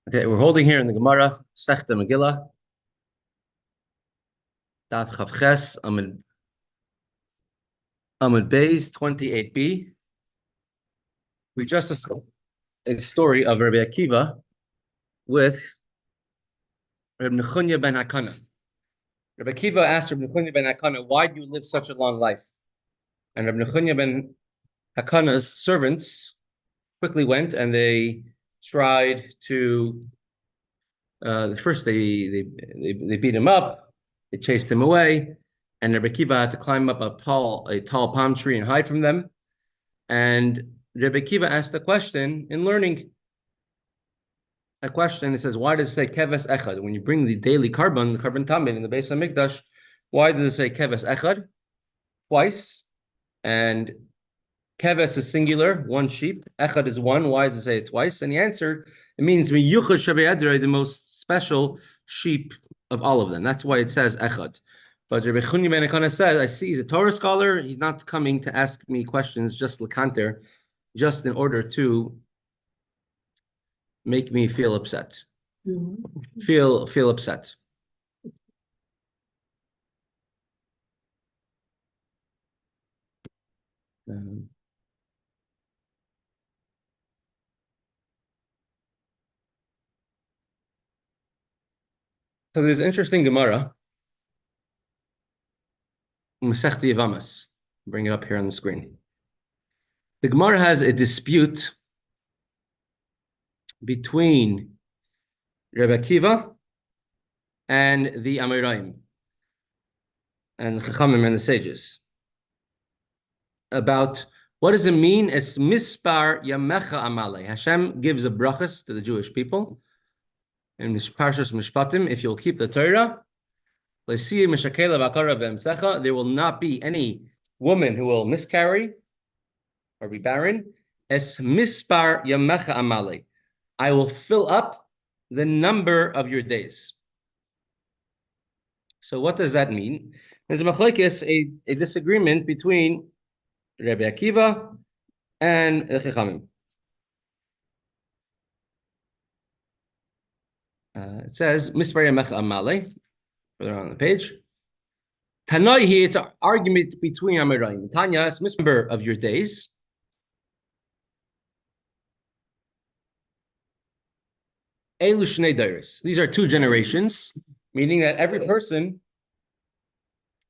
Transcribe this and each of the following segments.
Okay, we're holding here in the Gemara Mesechta Megillah Daf Chavches Hatzvi-Bais 28b. We just saw a story of Rabbi Akiva with Rabbi Nechunya ben Hakana. Rabbi Akiva asked Rabbi Nechunya ben Hakana, "Why do you live such a long life?" And Rabbi Nechunya ben Hakana's servants quickly went and they tried to. First, they beat him up, they chased him away, and Rebbe Akiva had to climb up a tall palm tree and hide from them. And Rebbe Akiva asked a question in learning. A question, it says, why does it say keves echad? When you bring the daily the carbon tamid in the Beis HaMikdash, why does it say keves echad? Twice. And keves is singular, one sheep. Echad is one. Why does it say it twice? And he answered, it means the most special sheep of all of them. That's why it says echad. But Rabbi Nechunya ben Hakana said, I see he's a Torah scholar. He's not coming to ask me questions just lekanter, just in order to make me feel upset. Feel upset. So there's an interesting Gemara, Mesechta Yevamos. Bring it up here on the screen. The Gemara has a dispute between Rebbe Akiva and the Amoraim and the Chachamim and the sages about what does it mean as mispar yamecha amalei. Hashem gives a brachas to the Jewish people in Parshas Mishpatim, if you'll keep the Torah, there will not be any woman who will miscarry or be barren. Es mispar yamecha amalei. I will fill up the number of your days. So what does that mean? There's a machlokes, a disagreement between Rabbi Akiva and the Chachamim. It says, Mispar Yamecha Amalei, further on the page. Tanoi here, it's an argument between Amoraim. Tanya, it's number of your days. Elu Shnei Dairis. These are two generations, meaning that every person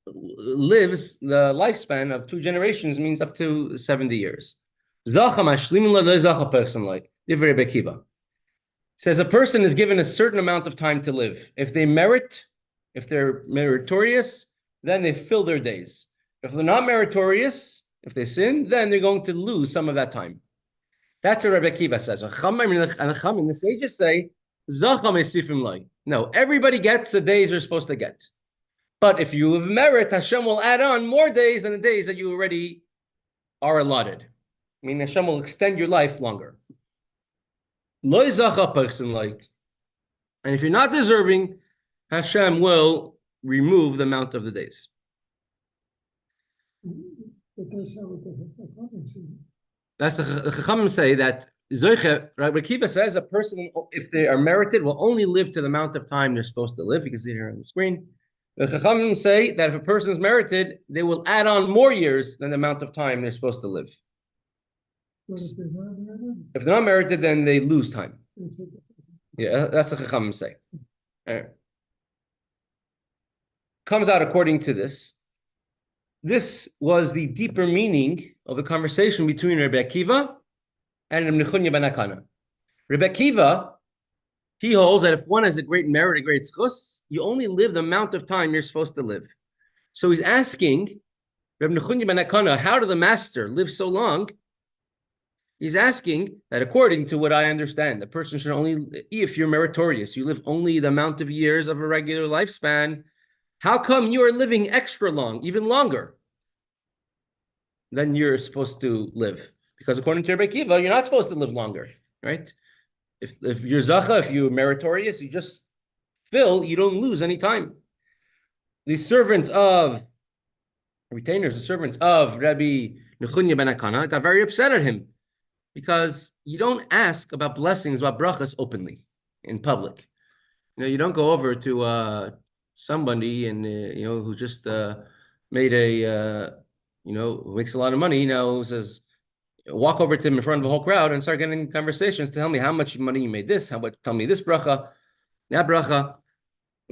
lives the lifespan of two generations, means up to 70 years. Says a person is given a certain amount of time to live. If they're meritorious, then they fill their days. If they're not meritorious, if they sin, then they're going to lose some of that time. That's what Rebbe Akiva says. And the sages say, no, everybody gets the days they're supposed to get. But if you have merit, Hashem will add on more days than the days that you already are allotted. I mean, Hashem will extend your life longer. And if you're not deserving, Hashem will remove the amount of the days. That's the Chachamim say that Rabbi Akiva says a person, if they are merited, will only live to the amount of time they're supposed to live. You can see it here on the screen. The Chachamim say that if a person is merited, they will add on more years than the amount of time they're supposed to live. If they're not merited, then they lose time. Yeah, that's what the Chachamim say. Comes out according to this. This was the deeper meaning of the conversation between Rabbi Akiva and Rabbi Nechunya ben Hakana. Rabbi Akiva, he holds that if one has a great merit, a great schus, you only live the amount of time you're supposed to live. So he's asking Rabbi Nechunya ben Hakana, how did the master live so long? He's asking that according to what I understand, the person should only, if you're meritorious, you live only the amount of years of a regular lifespan. How come you are living extra long, even longer than you're supposed to live? Because according to Rabbi Akiva, you're not supposed to live longer, right? If you're zacha, if you're meritorious, you just fill, you don't lose any time. The servants of retainers, the servants of Rabbi Nechunya ben Hakana got very upset at him because you don't ask about blessings, about brachas openly. in public. You don't go over to somebody and who just made a who makes a lot of money, who says, walk over to him in front of the whole crowd and start getting conversations to tell me how much money you made this, how much, tell me this bracha, that bracha.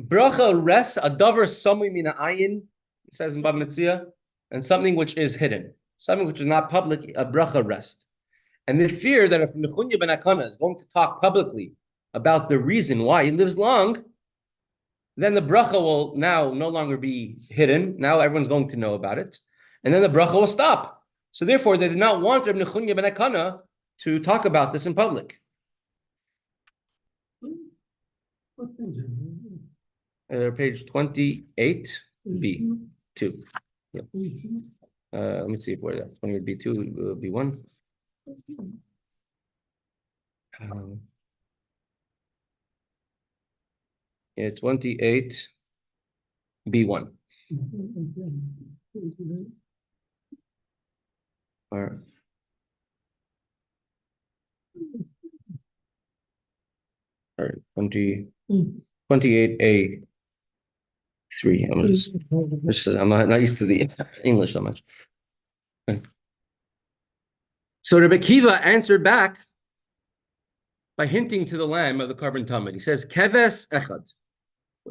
Bracha rests a davar samui mina ayin, it says in Bab Metzia, and something which is hidden, something which is not public, a bracha rest. And they fear that if Nechunya ben Akana is going to talk publicly about the reason why he lives long, then the bracha will now no longer be hidden. Now everyone's going to know about it. And then the bracha will stop. So therefore, they did not want Rabbi Nechunya ben Akana to talk about this in public. Page 28b, 2. Yep. Let me see if we're there. 28b2, b1. Yeah, 28b1. All right, 28a. 3. I'm not used to the English so much. So Rebbe Kiva answered back by hinting to the lamb of the carbon tamid. He says, Keves echad.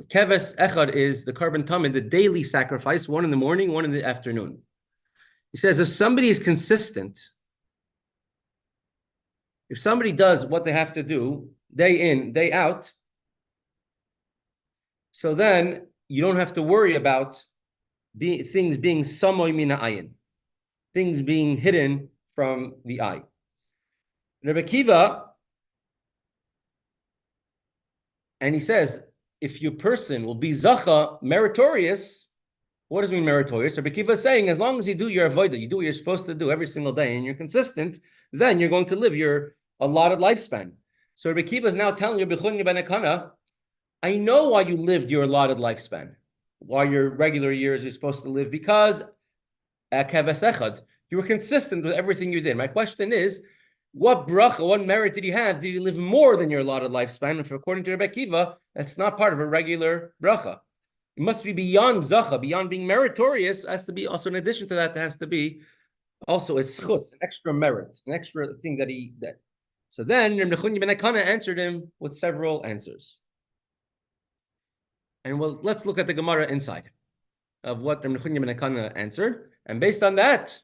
Keves echad is the carbon tamid, the daily sacrifice, one in the morning, one in the afternoon. He says, if somebody is consistent, if somebody does what they have to do, day in, day out, so then you don't have to worry about things being samoy mina ayin, things being hidden from the eye. Rebbe Kiva, and he says, if your person will be zacha, meritorious, what does it mean meritorious? Rebbe Kiva is saying, as long as you do your avodah, you do what you're supposed to do every single day, and you're consistent, then you're going to live your allotted lifespan. So Rebbe Kiva is now telling Rebbe Chunya ben Akana, I know why you lived your allotted lifespan, why your regular years you're supposed to live, because you were consistent with everything you did. My question is, what bracha, what merit did you have? Did you live more than your allotted lifespan? If according to Rebbe Kiva, that's not part of a regular bracha. It must be beyond zacha, beyond being meritorious. It has to be also, in addition to that, there has to be also a schus, an extra merit, an extra thing that he did. So then Rebbe Nechunya ben Akana answered him with several answers. And let's look at the Gemara inside of what Rebbe Nechunya ben Akana answered. And based on that,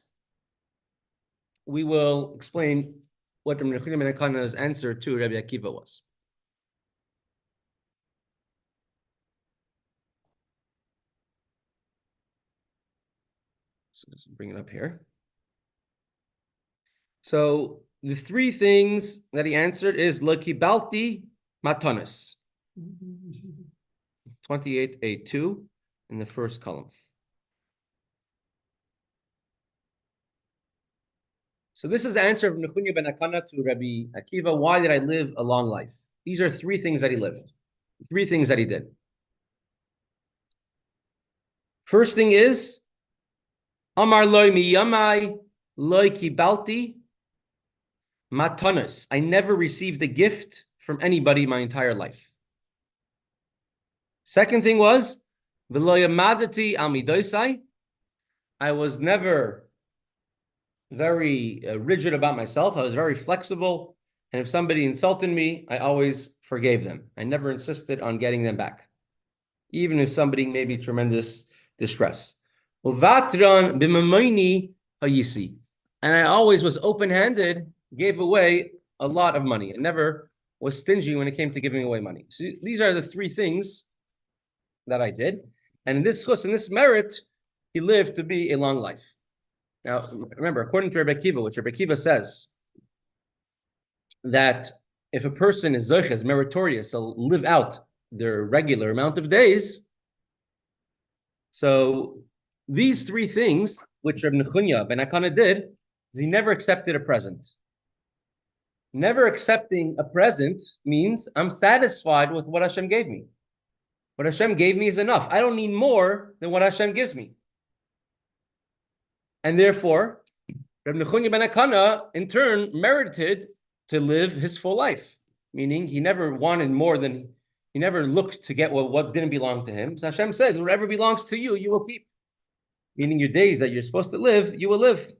we will explain what Rebbe Nechunya ben Akana's answer to Rabbi Akiva was. So let's bring it up here. So the three things that he answered is Lo kibalti matanos. 28a2 in the first column. So this is the answer of Nechunya ben Akana to Rabbi Akiva. Why did I live a long life? These are three things that he lived. Three things that he did. First thing is, Amar loy miyamai loy kibalti matanos. I never received a gift from anybody my entire life. Second thing was, v'lo yamadati al midosai. I was never very rigid about myself. I was very flexible. And if somebody insulted me, I always forgave them. I never insisted on getting them back, even if somebody may be tremendous distress. Uvatran b'mamoini hayisi. And I always was open-handed, gave away a lot of money. I never was stingy when it came to giving away money. So these are the three things that I did. And in this chus, in this merit, he lived to be a long life. Now, remember, according to Rebbe Kiva, which Rebbe Kiva says, that if a person is zoich, is meritorious, they'll live out their regular amount of days. So these three things, which Rebbe Nechunya ben Akana did, is he never accepted a present. Never accepting a present means I'm satisfied with what Hashem gave me. What Hashem gave me is enough. I don't need more than what Hashem gives me. And therefore, Rebbe Nechunya ben Akana, in turn, merited to live his full life. meaning he never wanted more than, he never looked to get what didn't belong to him. So Hashem says, whatever belongs to you, you will keep. Meaning your days that you're supposed to live, you will live.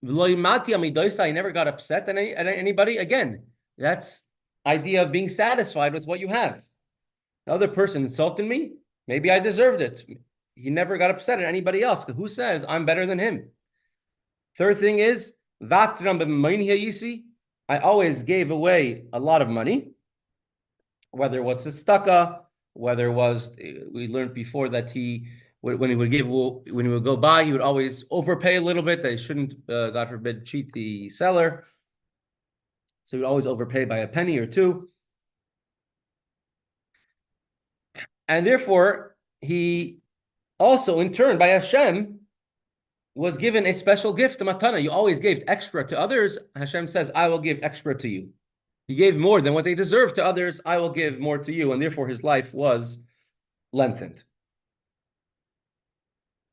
I never got upset at anybody. Again, that's idea of being satisfied with what you have. The other person insulted me, maybe I deserved it. He never got upset at anybody else. Who says I'm better than him? Third thing is, I always gave away a lot of money, whether it was tzedakah, whether it was, we learned before that when he would go by, he would always overpay a little bit. They shouldn't, God forbid, cheat the seller. So he would always overpay by a penny or two. And therefore, he also, in turn, by Hashem, was given a special gift, the matana. You always gave extra to others. Hashem says, I will give extra to you. He gave more than what they deserve to others. I will give more to you. And therefore, his life was lengthened.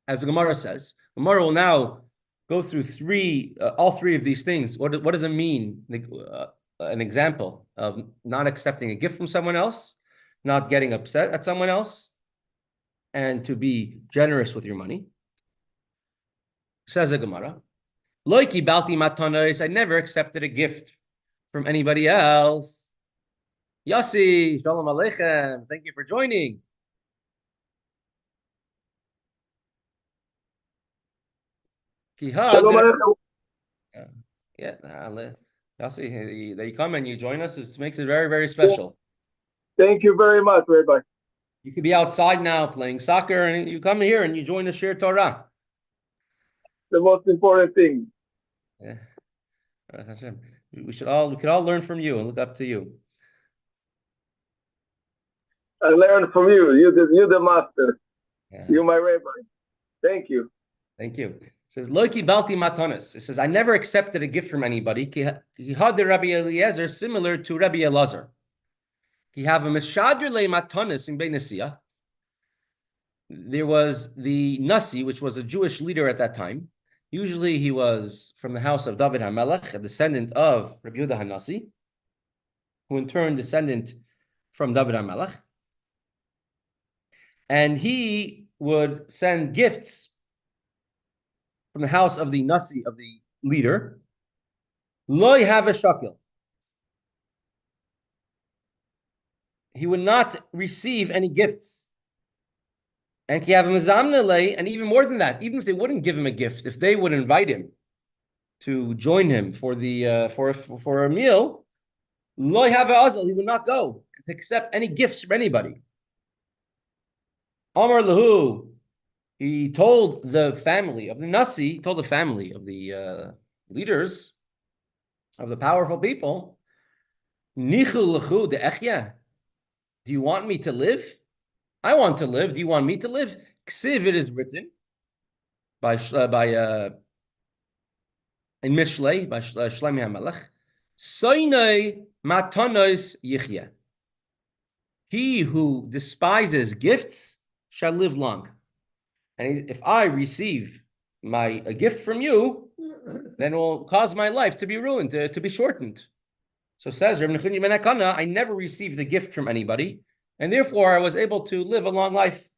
As the Gemara says, Gemara will now go through all three of these things. What does it mean? An example of not accepting a gift from someone else, not getting upset at someone else, and to be generous with your money. Says the Gemara, Loiki balti matanos, I never accepted a gift from anybody else. Yossi, shalom aleichem, thank you for joining. Shalom aleichem. Yeah, Yossi, that you come and you join us, it makes it very, very special. Thank you very much, Rabbi. You could be outside now playing soccer, and you come here and you join us share Torah. The most important thing. Yeah. We could all learn from you and look up to you. I learned from you. You're the master. Yeah. You're my rabbi. Thank you. Thank you. It says, Loiki balti matanos. It says, I never accepted a gift from anybody. Ki had the Rabbi Eliezer, similar to Rabbi Elazar. Ki have a meshadr le matanos in Beinesiah. There was the Nasi, which was a Jewish leader at that time. Usually he was from the house of David HaMelech, a descendant of Rabbi Yehuda HaNasi, who in turn descendant from David HaMelech. And he would send gifts from the house of the Nasi, of the leader. Lo have a shakil. He would not receive any gifts. And and even more than that, even if they wouldn't give him a gift, if they would invite him to join him for the for a meal, lo have azal, he would not go to accept any gifts from anybody. Amar lahu, he told the family of the Nasi, he told the family of the leaders of the powerful people, Nichul lahu de echya. Do you want me to live? I want to live. Do you want me to live? Ksiv, it is written by in Mishlei by Shlomi HaMelech. Soinei matanos yichya. He who despises gifts shall live long. And if I receive a gift from you, then it will cause my life to be ruined, to be shortened. So says Rebbe Nechunyi ben Akana, I never received a gift from anybody, and therefore I was able to live a long life.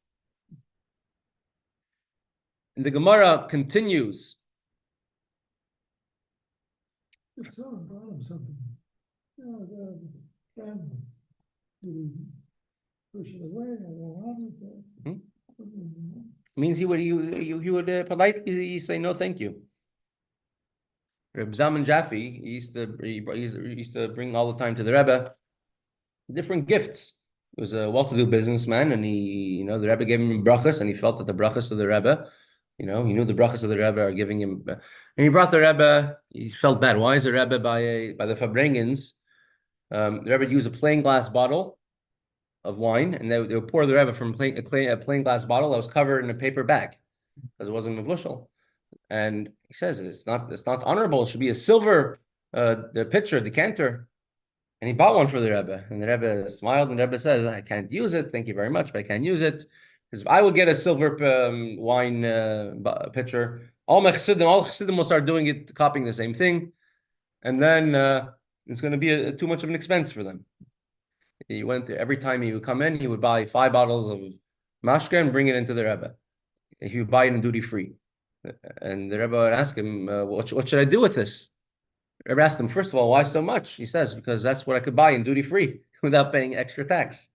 And the Gemara continues. Means he would politely say no, thank you. Reb Zalman Jaffe, he used to bring all the time to the Rebbe different gifts. He was a well-to-do businessman, and the Rebbe gave him brachas, and he felt that the brachas of the Rebbe, he knew the brachas of the Rebbe are giving him, and he brought the Rebbe. He felt bad. Why is the Rebbe by the Fabrengens? The Rebbe used a plain glass bottle of wine, and they would pour the Rebbe from a plain glass bottle that was covered in a paper bag because it wasn't a bushel. And he says it's not honorable. It should be a silver the pitcher, decanter. And he bought one for the Rebbe. And the Rebbe smiled, and the Rebbe says, I can't use it. Thank you very much, but I can't use it. Because if I would get a silver wine pitcher, All Chassidim will start doing it, copying the same thing, and then it's going to be too much of an expense for them. He went there, every time he would come in, he would buy 5 bottles of mashke and bring it into the Rebbe. He would buy it in duty free. And the Rebbe would ask him, what should I do with this? The Rebbe asked him, first of all, why so much? He says, because that's what I could buy in duty free without paying extra tax.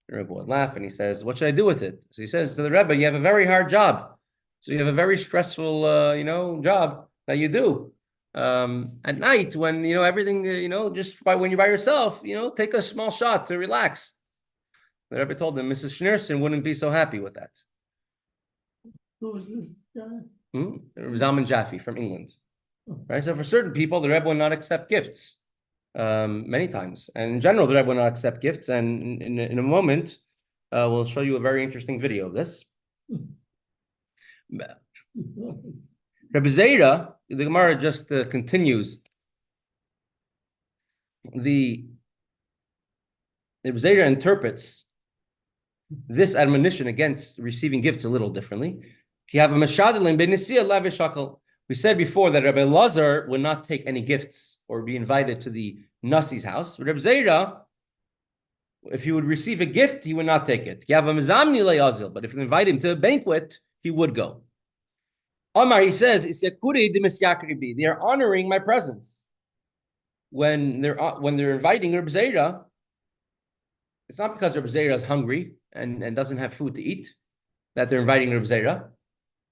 The Rebbe would laugh and he says, what should I do with it? So he says to the Rebbe, you have a very hard job. So you have a very stressful, job that you do. At night when, everything, just when you're by yourself, take a small shot to relax. The Rebbe told him, Mrs. Schneerson wouldn't be so happy with that. Who was this guy? Zalman Jaffe from England. Right? So for certain people, the Rebbe will not accept gifts many times. And in general, the Rebbe will not accept gifts. And in a moment, we'll show you a very interesting video of this. Rebbe Zera, the Gemara just continues. The Rebbe Zera interprets this admonition against receiving gifts a little differently. If you have a mashadlim benisia lavish. We said before that Rebbe Lazar would not take any gifts or be invited to the Nasi's house. Rebbe Zera, if he would receive a gift, he would not take it. But if you invite him to a banquet, he would go. Omar, he says, they are honoring my presence. When they're inviting Rebbe Zera, it's not because Rebbe Zera is hungry and doesn't have food to eat that they're inviting Rebbe Zera.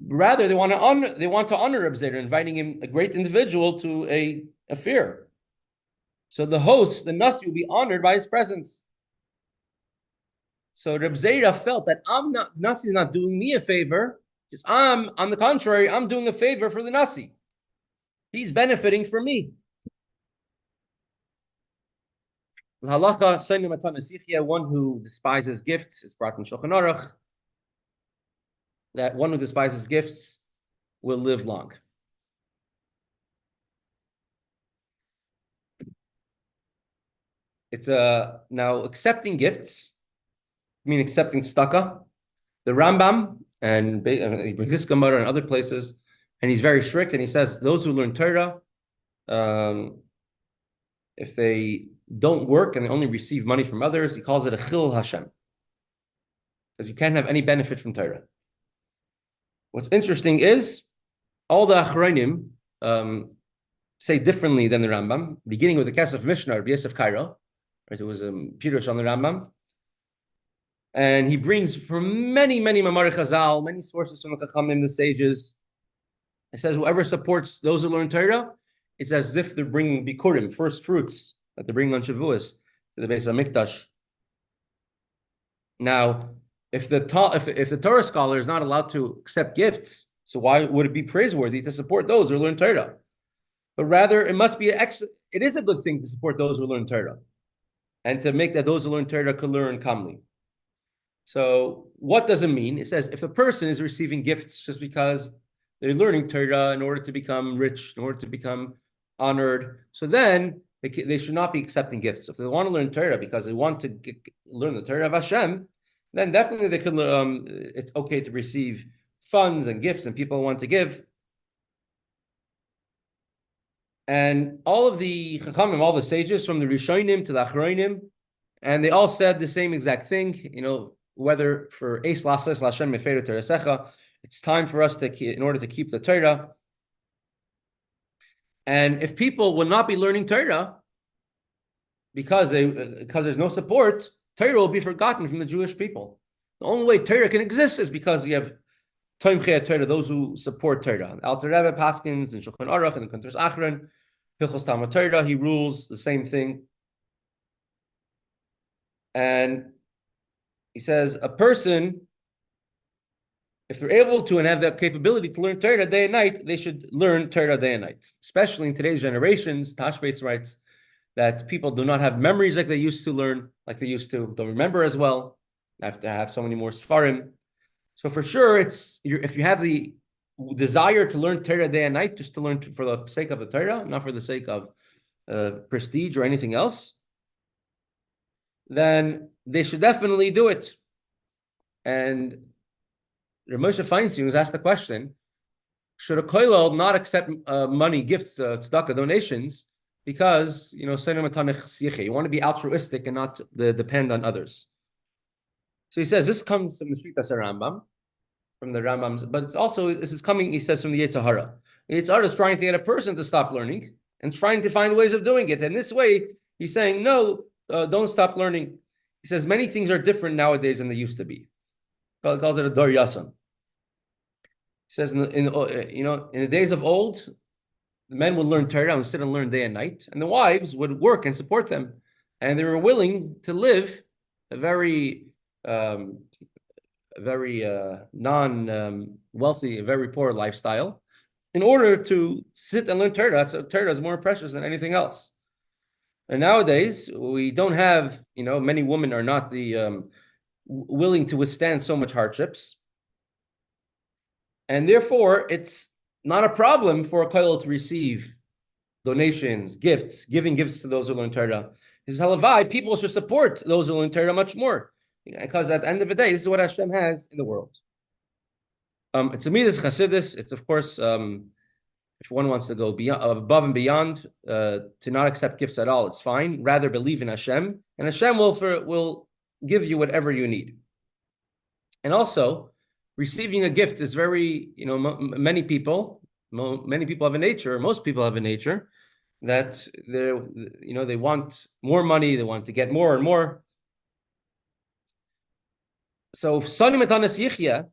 Rather, they want to honor Rebbe Zera, inviting him, a great individual, to a fair. So the host, the Nasi, will be honored by his presence. So Rebbe Zera felt that Nasi is not doing me a favor. On the contrary, I'm doing a favor for the Nasi. He's benefiting from me. Halacha, one who despises gifts, is brought in Shulchan Aruch, that one who despises gifts will live long. It's now accepting gifts, accepting tzedakah. The Rambam, and he brings this Gemara and other places, and he's very strict, and he says those who learn Torah, if they don't work and they only receive money from others, he calls it a chil Hashem, because you can't have any benefit from Torah. What's interesting is all the Achronim say differently than the Rambam, beginning with the Kesef Mishnah, Rabbi Yosef Cairo. Right, it was a Pirush on the Rambam. And he brings from many Maamar Chazal, many sources from the Chachamim, the sages. It says whoever supports those who learn Torah, it's as if they're bringing bikurim, first fruits, that they're bringing on Shavuos to the Beis HaMikdash. Now, if the Torah scholar is not allowed to accept gifts, so why would it be praiseworthy to support those who learn Torah? But rather, it must be it is a good thing to support those who learn Torah, and to make that those who learn Torah could learn calmly. So what does it mean? It says if a person is receiving gifts just because they're learning Torah in order to become rich, in order to become honored, so then they should not be accepting gifts. If they want to learn Torah because they want to learn the Torah of Hashem, then definitely they could. It's okay to receive funds and gifts, and people want to give. And all of the Chachamim, all the sages, from the Rishonim to the Achronim, and they all said the same exact thing. Whether for Eis Lasas Lashem Meferu Torasecha, it's time for us in order to keep the Torah. And if people will not be learning Torah because there's no support, Torah will be forgotten from the Jewish people. The only way Torah can exist is because you have Tomchei Torah, those who support Torah. Alter Rebbe Paskins and Shulchan Aruch and the Kuntres Achron, Hilchos Talmud Torah, he rules the same thing. And he says a person, if they're able to and have the capability to learn Torah day and night, they should learn Torah day and night. Especially in today's generations, Tashbetz writes that people do not have memories like they used to don't remember as well. Have to have so many more Sfarim. So for sure, if you have the desire to learn Torah day and night, just to learn for the sake of the Torah, not for the sake of prestige or anything else, then they should definitely do it. And Rav Moshe Feinstein was asked the question, should a kollel not accept money, gifts, tzedakah, donations, because you want to be altruistic and not depend on others. So he says this comes from the Shritas Rambam, from the Rambam's, but this is coming, he says, from the Yetzer Hara. The Yetzer Hara is trying to get a person to stop learning and trying to find ways of doing it. And this way, he's saying, no, don't stop learning. He says many things are different nowadays than they used to be. He calls it a dor yasan. He says, in the days of old, the men would learn Torah and sit and learn day and night, and the wives would work and support them, and they were willing to live a very non-wealthy, a very poor lifestyle in order to sit and learn Torah. So Torah is more precious than anything else. And nowadays, we don't have, many women are not willing to withstand so much hardships. And therefore, it's not a problem for a kollel to receive donations, gifts, giving gifts to those who learn Torah. He says, halavai, people should support those who learn Torah much more. Because at the end of the day, this is what Hashem has in the world. It's a midas chassidus. It's, of course, if one wants to go above and beyond, to not accept gifts at all, it's fine. Rather believe in Hashem, and Hashem will give you whatever you need. And also, receiving a gift is very, many people have a nature, most people have a nature that they want more money, they want to get more and more. So if Sanim Etanas Yichya,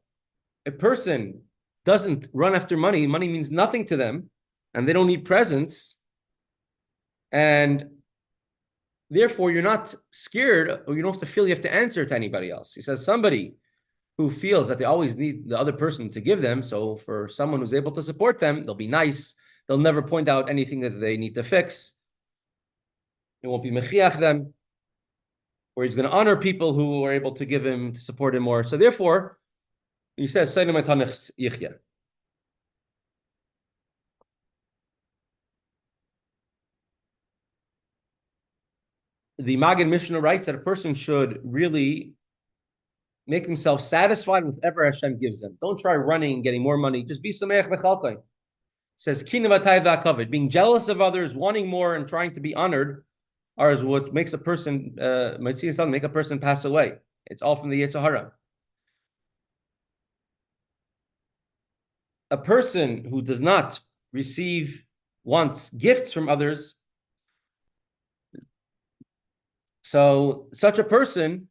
a person doesn't run after money means nothing to them, and they don't need presents, and therefore you're not scared, or you don't have to feel you have to answer to anybody else. He says somebody who feels that they always need the other person to give them, so for someone who's able to support them, they'll be nice, they'll never point out anything that they need to fix, it won't be mechiach them, or he's going to honor people who are able to give him, to support him more. So therefore, he says, the Magen Mishnah writes that a person should really make himself satisfied with whatever Hashem gives them. Don't try running and getting more money. Just be sameach bechalkai. It says, being jealous of others, wanting more, and trying to be honored is what makes a person, make a person pass away. It's all from the Yetzer Hara. A person who does not wants gifts from others, so such a person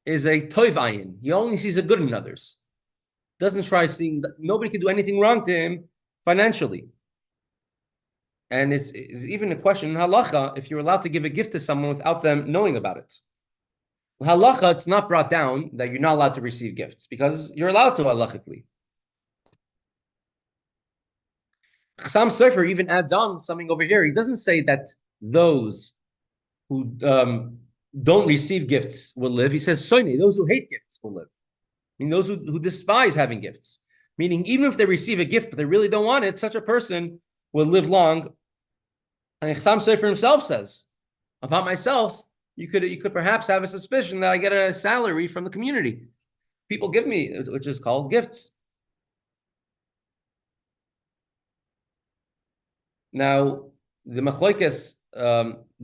is a toiv ayin. He only sees the good in others. Doesn't try seeing that nobody can do anything wrong to him financially. And it's even a question in halacha if you're allowed to give a gift to someone without them knowing about it. In halacha, it's not brought down that you're not allowed to receive gifts because you're allowed to halachically. Chaim Pfeffer even adds on something over here. He doesn't say that those who don't receive gifts will live. He says, soine, those who hate gifts will live. I mean, those who despise having gifts. Meaning, even if they receive a gift, but they really don't want it, such a person will live long. And Chaim Pfeffer himself says, about myself, you could perhaps have a suspicion that I get a salary from the community. People give me, which is called gifts. Now, the machlokes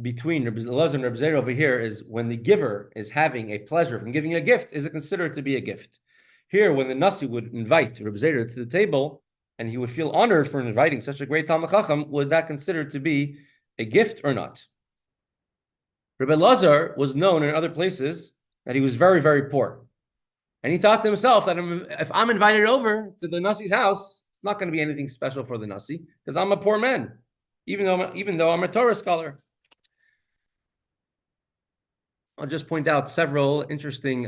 between Rebbe Elazar and Rebbe Zera over here is when the giver is having a pleasure from giving a gift, is it considered to be a gift? Here, when the Nasi would invite Rebbe Zera to the table, and he would feel honored for inviting such a great Talmid Chacham, would that considered to be a gift or not? Rebbe Elazar was known in other places that he was very, very poor. And he thought to himself that if I'm invited over to the Nasi's house, it's not going to be anything special for the Nasi, because I'm a poor man, even though I'm a Torah scholar. I'll just point out several interesting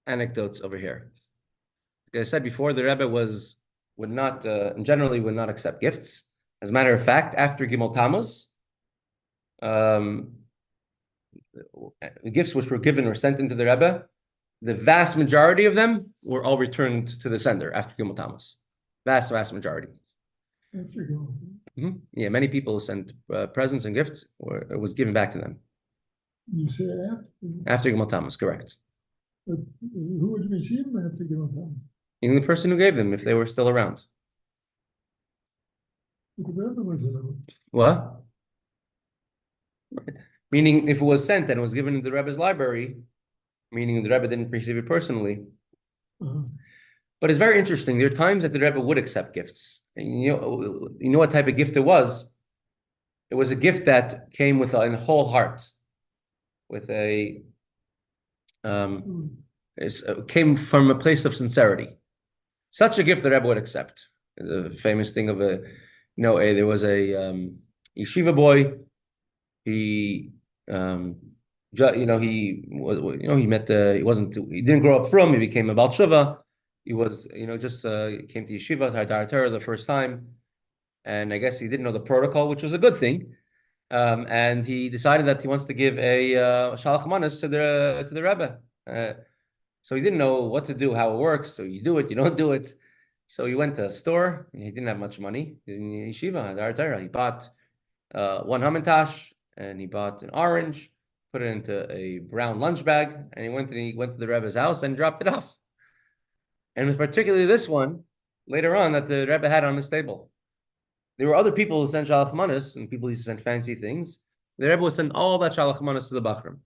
anecdotes over here. Like I said before, the Rebbe generally would not accept gifts. As a matter of fact, after Gimel Tammuz, gifts which were given or sent into the Rebbe, the vast majority of them were all returned to the sender after Gimel Tammuz. Vast majority. Yeah, many people sent presents and gifts, or it was given back to them. You say after Gimel Tammuz, correct. But who would receive them after Gimel Tammuz? Even the person who gave them, if they were still around. What? Meaning, if it was sent and was given into the Rebbe's library, meaning the Rebbe didn't receive it personally. But it's very interesting. There are times that the Rebbe would accept gifts. And you know what type of gift it was? It was a gift that came with a whole heart, with a came from a place of sincerity. Such a gift the Rebbe would accept. The famous thing of there was a yeshiva boy. He he didn't grow up from. He became a Baal Shuvah. He was just came to yeshiva Torah the first time, and I guess he didn't know the protocol, which was a good thing. And he decided that he wants to give a shliach manos to the Rebbe. So he didn't know what to do, how it works. So you do it, you don't do it. So he went to a store. He didn't have much money. He's in yeshiva Torah. He bought one hamantash, and he bought an orange, put it into a brown lunch bag, and he went to the Rebbe's house and dropped it off. And it was particularly this one later on that the Rebbe had on his table. There were other people who sent shalach manos, and people used to send fancy things. The Rebbe would send all that shalach manos to the Bachram.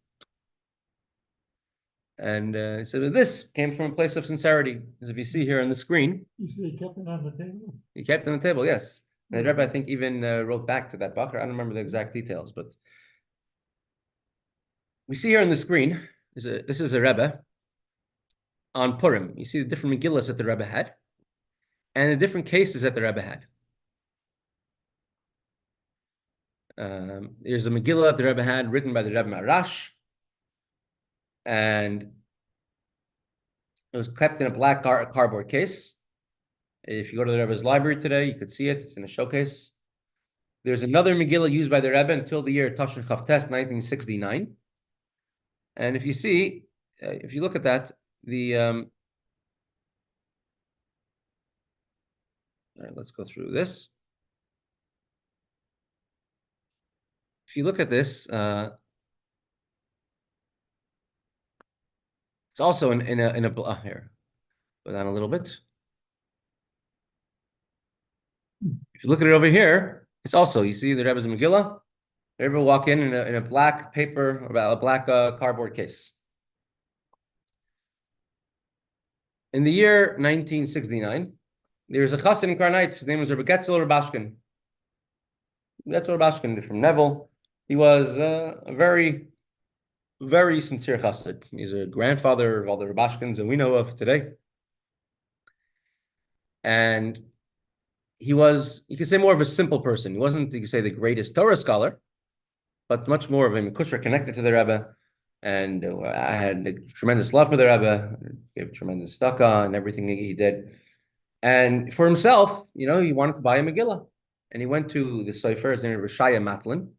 And he said, this came from a place of sincerity. As if you see here on the screen. You see, he kept it on the table? He kept it on the table, yes. And the Rebbe, I think, even wrote back to that Bachar. I don't remember the exact details, but we see here on the screen, this is a Rebbe on Purim. You see the different Megillahs that the Rebbe had and the different cases that the Rebbe had. There's a Megillah that the Rebbe had written by the Rebbe Marash, and it was kept in a black cardboard case. If you go to the Rebbe's library today, you could see it. It's in a showcase. There's another Megillah used by the Rebbe until the year Tafshin Chavtes, 1969. And if you see, if you look at that, all right, let's go through this. If you look at this, it's also in a here. Go down a little bit. If you look at it over here, it's also, you see the Rebbe's Megillah. The Rebbe will walk in a black paper, about a black cardboard case. In the year 1969, there's a chassid in Karnitz. His name was Rebbe Getzel Rabashkin. Getzel Rabashkin from Nebel. He was a very, very sincere chassid. He's a grandfather of all the Rabashkins that we know of today. And he was, you could say, more of a simple person. He wasn't, you could say, the greatest Torah scholar, but much more of a Mekusher connected to the Rebbe. And I had a tremendous love for the Rebbe, gave tremendous tzedakah and everything he did. And for himself, he wanted to buy a Megillah. And he went to the Sofer, his name is Rishaya Matlin.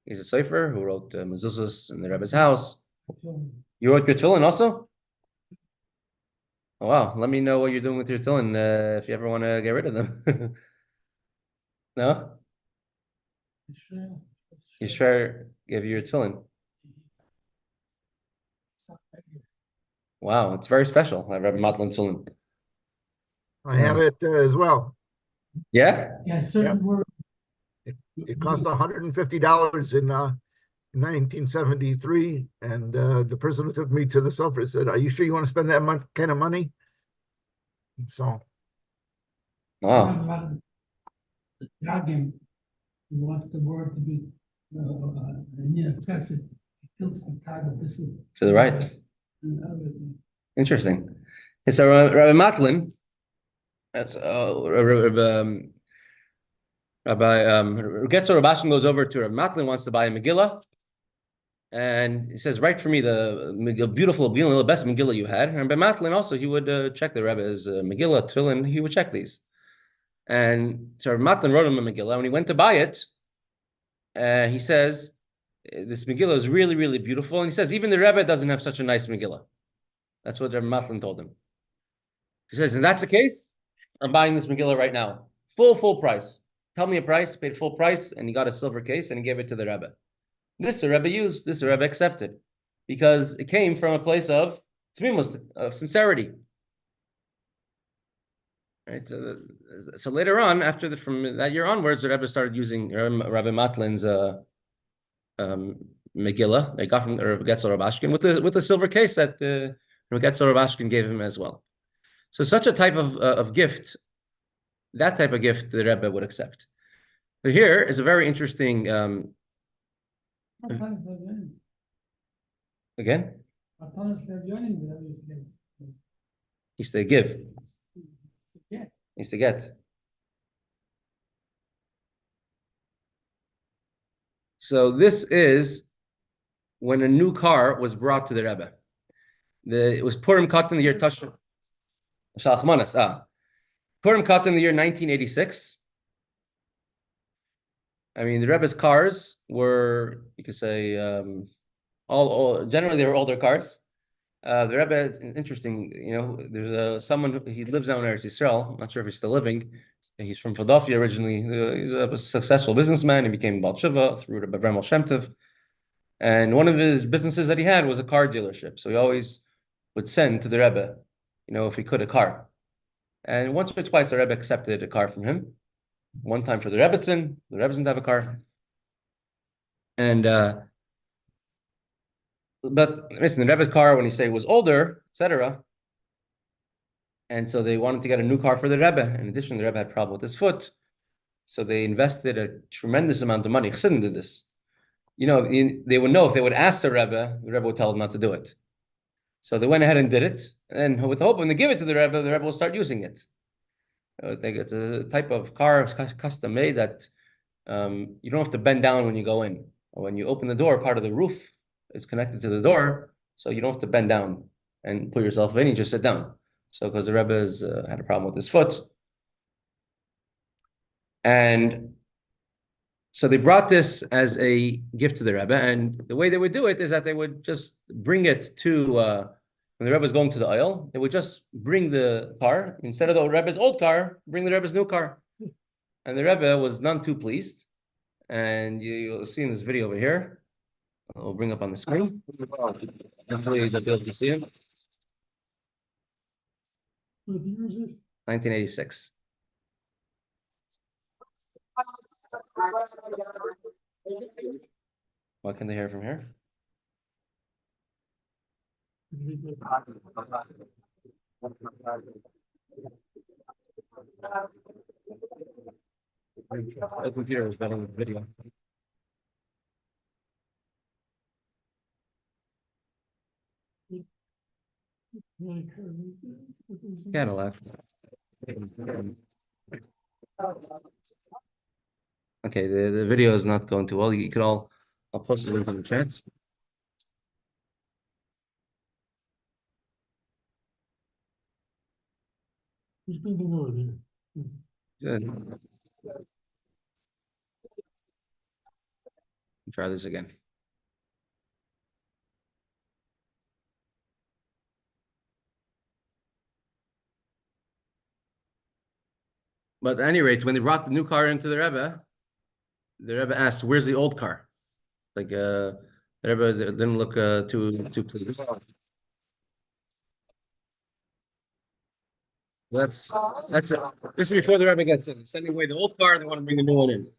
He's a Sofer who wrote mezuzahs in the Rebbe's house. You wrote your tefillin also? Oh, wow. Let me know what you're doing with your tefillin if you ever want to get rid of them. No? Yishver gave you your tefillin. Wow, it's very special. I Rebbe Matlin tefillin. I have it as well. Yeah? Yeah, certain words. It cost $150 in 1973, and the person who took me to the sofa said, "Are you sure you want to spend that kind of money?" So, Wow. The dragon, you want the word to be chesed, tilts the tag of this. To the right. Interesting. And so Rabbi Matlin, that's Rabbi Getzel Rabashkin goes over to Rabbi Matlin, wants to buy a Megillah, and he says, "Write for me the beautiful Megillah, the best Megillah you had." And Rabbi Matlin also, he would check the Rebbe's Megillah, tefillin, he would check these. And so Rabbi Matlin wrote him a Megillah. When he went to buy it, he says, "This Megillah is really, really beautiful." And he says, "Even the Rebbe doesn't have such a nice Megillah." That's what Rabbi Matlin told him. He says, "If that's the case, I'm buying this Megillah right now. Full price. Tell me a price." Paid full price, and he got a silver case, and he gave it to the Rebbe. This the Rebbe used. This the Rebbe accepted, because it came from a place of sincerity. Right. So later on, from that year onwards, the Rebbe started using Rabbi Matlin's Megillah. They got from Rebbe Getzel Rav Ashkin with the silver case that Rebbe Getzel Rav Ashkin gave him as well. So such a type of gift, that type of gift, the Rebbe would accept. So here is a very interesting. Again, he's to give. He's to get. So this is when a new car was brought to the Rebbe. It was Purim Katan in the year Tashriv. Shalach Manas. Purim Katan in the year 1986. I mean, the Rebbe's cars were, you could say, all generally they were older cars. The Rebbe, it's interesting, there's someone, he lives down in Eretz Yisrael. I'm not sure if he's still living. He's from Philadelphia originally. He's a successful businessman. He became Baal Tshuva through Rebbe Vremel Shem Tov. And one of his businesses that he had was a car dealership. So he always would send to the Rebbe, if he could, a car. And once or twice, the Rebbe accepted a car from him. One time for the Rebbetzin didn't have a car. And but listen, the Rebbe's car, when he say was older, etc. And so they wanted to get a new car for the Rebbe. In addition, the Rebbe had a problem with his foot. So they invested a tremendous amount of money. Chassidim did this. They would know if they would ask the Rebbe would tell them not to do it. So they went ahead and did it. And with the hope when they give it to the Rebbe will start using it. I think it's a type of car custom made that you don't have to bend down when you go in. When you open the door, part of the roof is connected to the door, so you don't have to bend down and put yourself in. You just sit down. So because the Rebbe had a problem with his foot, and so they brought this as a gift to the Rebbe, and the way they would do it is that they would just bring it to when the Rebbe was going to the oil, they would just bring the car instead of the Rebbe's old car, bring the Rebbe's new car, and the Rebbe was none too pleased. And you'll see in this video over here. I'll bring up on the screen. Hopefully you'll be able to see him. 1986. What can they hear from here? The computer is better with video. Gotta laugh. Okay, the video is not going too well. You could I'll post the link in the chat. Good. Try this again. But at any rate, when they brought the new car into the Rebbe asked, "Where's the old car?" Like the Rebbe didn't look too pleased. That's it. This is before the Rebbe gets in. Sending away the old car, they want to bring the new one in.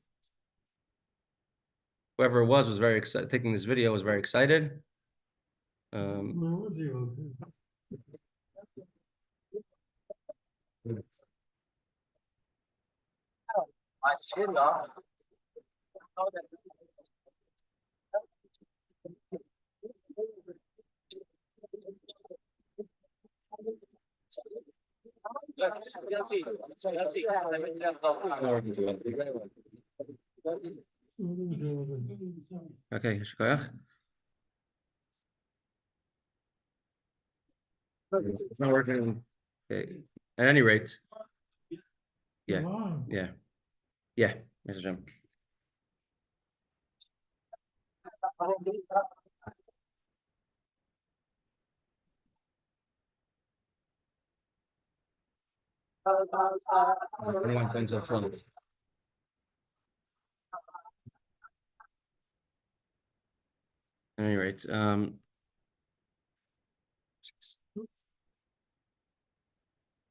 Whoever it was very excited. Taking this video was very excited. Okay, shkoyach. It's not working. Okay. At any rate, yeah. Mr. Jim. Anyone comes up front. At any rate, so,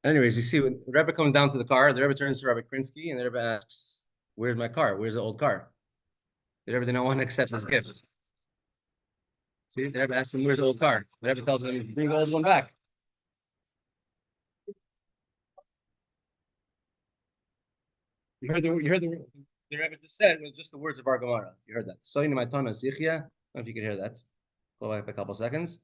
1 Anyways, you see, when the Rebbe comes down to the car, the Rebbe turns to Rabbi Krinsky, and the Rebbe asks, "Where's my car? Where's the old car?" The Rebbe did not want to accept his gift. See, the Rebbe asks him, "Where's the old car?" The Rebbe tells him, "Bring the old one back." The Rebbe just said was just the words of our Gemara. You heard that. So in my tana sichya. I don't know if you could hear that. Go back a couple seconds.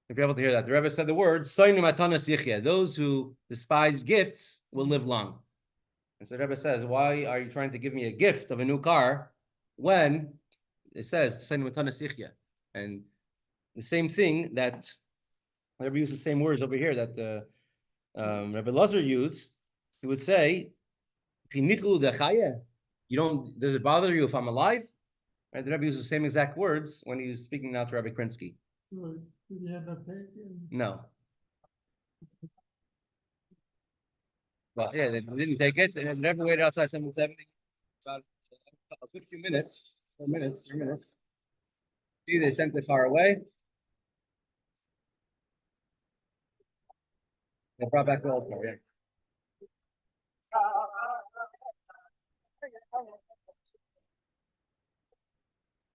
If you're able to hear that, the Rebbe said the words "Soinu matana sichya." Those who despise gifts will live long. And so the Rebbe says, "Why are you trying to give me a gift of a new car when it says "Soinu matana sichya"?" And the same thing that the Rebbe used the same words over here that Rebbe Lazar used. He would say, "Pinichu dechaya." You don't. Does it bother you if I'm alive? Right? The Rebbe used the same exact words when he was speaking now to Rabbi Krinsky. No. Well, yeah, they didn't take it. They never waited outside 770. About a few minutes, 4 minutes, 3 minutes. See, they sent the car away. They brought back the old car, yeah.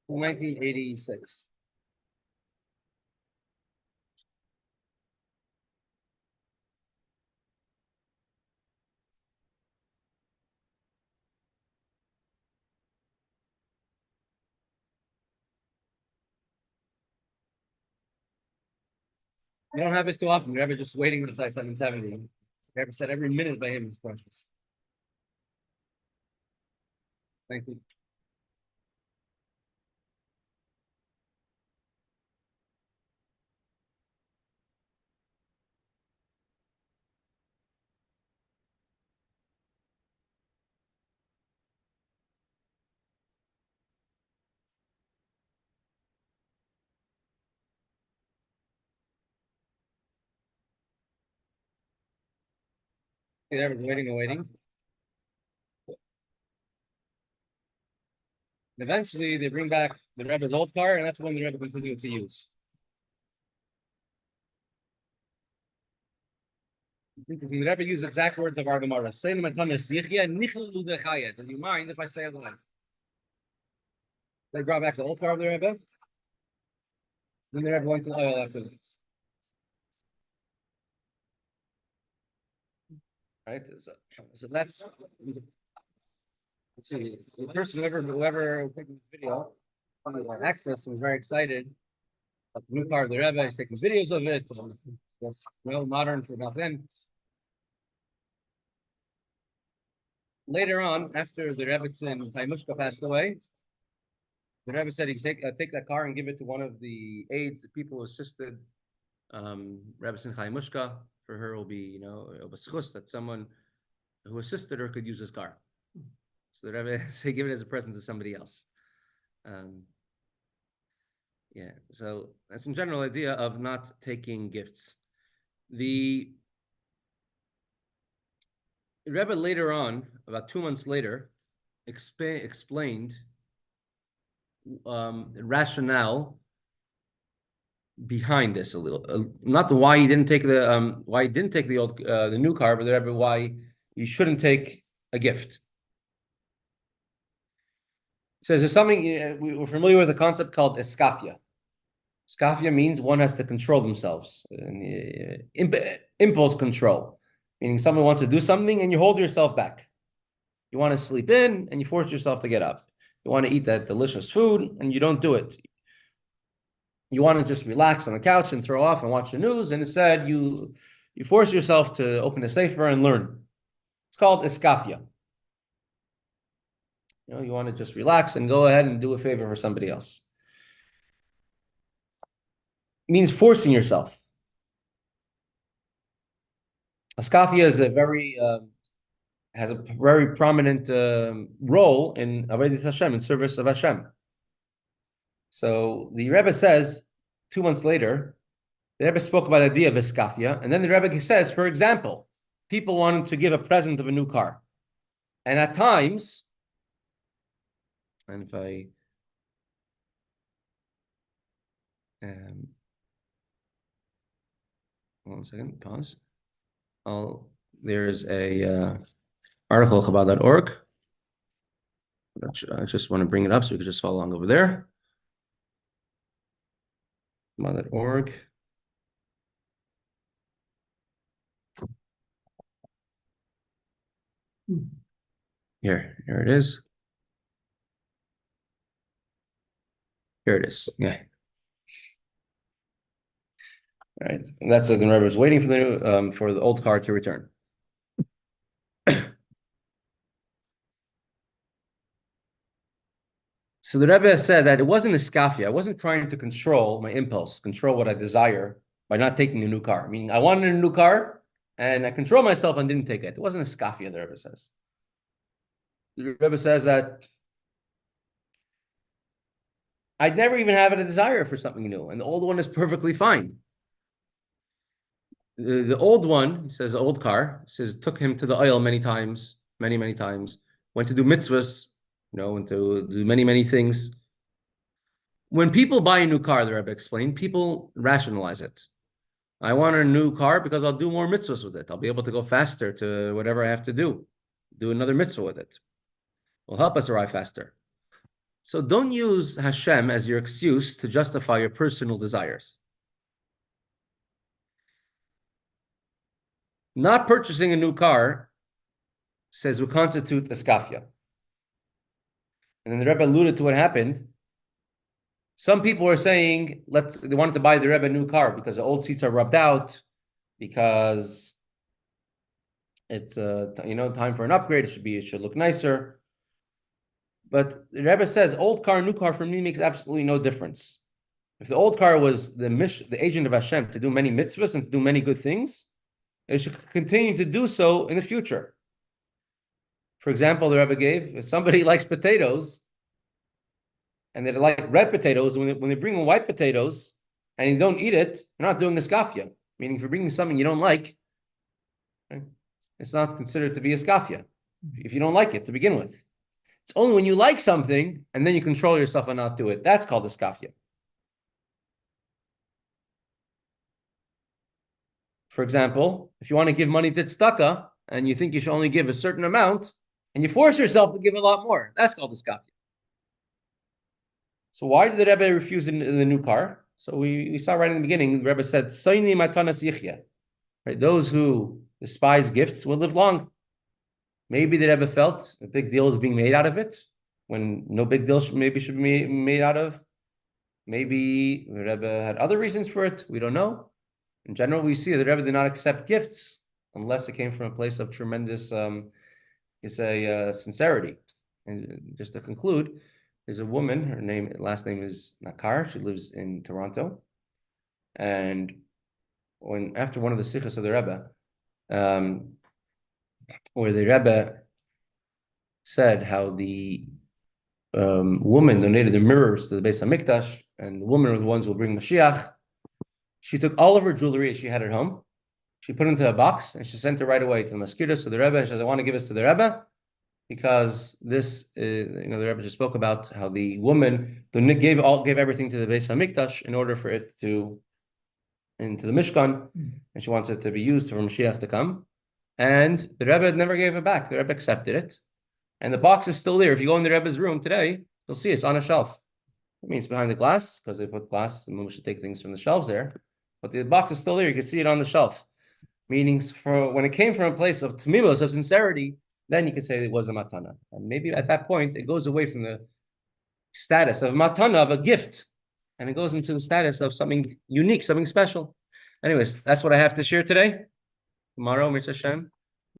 In 1986. You don't have this too often. You're ever just waiting inside 770. You ever said every minute by him is precious. Thank you. You're ever waiting and waiting. And eventually, they bring back the Rebbe's old car, and that's when the Rebbe continued to use. The Rebbe used exact words of our Gemara. Does you mind if I stay alive? They brought back the old car of the Rebbe. Then the Rebbe went to the oil afterwards. Right? So that's the person whoever taking this video on Access was very excited about the new car of the Rebbe. He's taking videos of it. Yes, well modern for back then. Later on, after the Rebbetzin Chaimushka passed away, the Rebbe said he'd take that car and give it to one of the aides, the people who assisted Rebbetzin Chaimushka. For her, will be a schus that someone who assisted her could use his car. So the Rebbe said give it as a present to somebody else. Yeah, so that's a general idea of not taking gifts. The Rebbe later on, about 2 months later, explained the rationale behind this a little. Not the why he didn't take the new car, but the Rebbe why you shouldn't take a gift. He says there's something we're familiar with a concept called eskafia. Eskafia means one has to control themselves, impulse control. Meaning someone wants to do something and you hold yourself back. You want to sleep in and you force yourself to get up. You want to eat that delicious food and you don't do it. You want to just relax on the couch and throw off and watch the news, and instead you force yourself to open the sefer and learn. It's called eskafia. You want to just relax and go ahead and do a favor for somebody else. It means forcing yourself. Eskafia is has a very prominent role in Avodas Hashem, in service of Hashem. So the Rebbe says 2 months later, the Rebbe spoke about the idea of eskafia, and then the Rebbe says, for example, people wanted to give a present of a new car, and at times, and if I 1 second, pause. There's a article Chabad.org. I just want to bring it up so we can just follow along over there. Chabad.org. Here it is. Here it is. Yeah. All right. And that's the Rebbe is waiting for the old car to return. So the Rebbe said that it wasn't a skafia. I wasn't trying to control my impulse, control what I desire by not taking a new car. Meaning I wanted a new car and I controlled myself and didn't take it. It wasn't a skafia, the Rebbe says. The Rebbe says that I'd never even have a desire for something new, and the old one is perfectly fine. The old one, he says, the old car, says, took him to the oil many times, many times, went to do mitzvahs, went to do many things. When people buy a new car, the Rebbe explained, people rationalize it. I want a new car because I'll do more mitzvahs with it. I'll be able to go faster to whatever I have to do another mitzvah with it. Will help us arrive faster. So don't use Hashem as your excuse to justify your personal desires. Not purchasing a new car says will constitute a skafia. And then the Rebbe alluded to what happened. Some people were saying they wanted to buy the Rebbe a new car because the old seats are rubbed out, because it's time for an upgrade. It should look nicer. But the Rebbe says old car, new car for me makes absolutely no difference. If the old car was the agent of Hashem to do many mitzvahs and to do many good things, it should continue to do so in the future. For example, the Rebbe gave, if somebody likes potatoes and they like red potatoes, when they bring in white potatoes and you don't eat it, you're not doing a skafia. Meaning if you're bringing something you don't like, right, it's not considered to be a skafia if you don't like it to begin with. It's only when you like something and then you control yourself and not do it. That's called a skafia. For example, if you want to give money to tzedakah and you think you should only give a certain amount and you force yourself to give a lot more, that's called a skafia. So why did the Rebbe refuse the new car? So we saw right in the beginning, the Rebbe said, "Soini matanas yichya." Right? Those who despise gifts will live long. Maybe the Rebbe felt a big deal is being made out of it, when no big deal should be made out of. Maybe the Rebbe had other reasons for it. We don't know. In general, we see that the Rebbe did not accept gifts unless it came from a place of tremendous, sincerity. And just to conclude, there's a woman. Her last name is Nakar. She lives in Toronto. And after one of the sikhs of the Rebbe, where the Rebbe said how the woman donated the mirrors to the Beis HaMikdash, and the woman were the ones who will bring Mashiach. She took all of her jewelry she had at home. She put it into a box and she sent it right away to the mosquitoes, to the Rebbe. And she says, I want to give this to the Rebbe because this, the Rebbe just spoke about how the woman gave everything to the Beis HaMikdash in order for it to into the Mishkan, and she wants it to be used for Mashiach to come. And the Rebbe never gave it back. The Rebbe accepted it. And the box is still there. If you go in the Rebbe's room today, you'll see it's on a shelf. It means behind the glass, because they put glass, and we should take things from the shelves there. But the box is still there. You can see it on the shelf. Meaning, for when it came from a place of tamimos, of sincerity, then you can say it was a matana. And maybe at that point, it goes away from the status of matana, of a gift, and it goes into the status of something unique, something special. Anyways, that's what I have to share today. Tomorrow, Mitzvah Hashem,